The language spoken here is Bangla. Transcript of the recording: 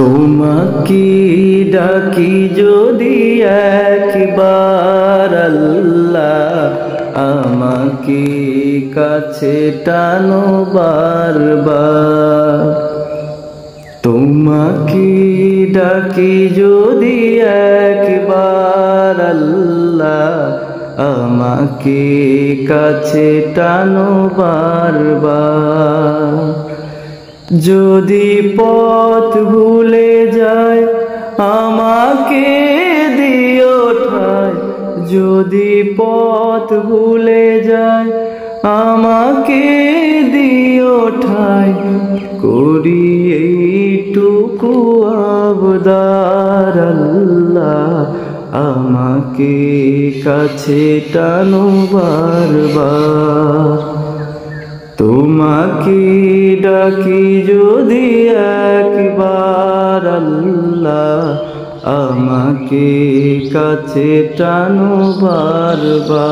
তোমাকে ডাকি যদি একবার আল্লাহ, আমাকে কাছে টানো বারবার। তোমাকে ডাকি যদি একবার আল্লাহ, আমাকে কাছে টানো বারবার। যদি পথ ভুলে যায় আমাকে দিও ঠায়, যদি পথ ভুলে যায় আমাকে দিও ঠায়। করি এইটুকু আবদার আল্লাহ, আমাকে কাছে টানো বারবার। তোমাকে ডাকি যদি একবার আল্লাহ, আমাকে কাছে টানো বারবার।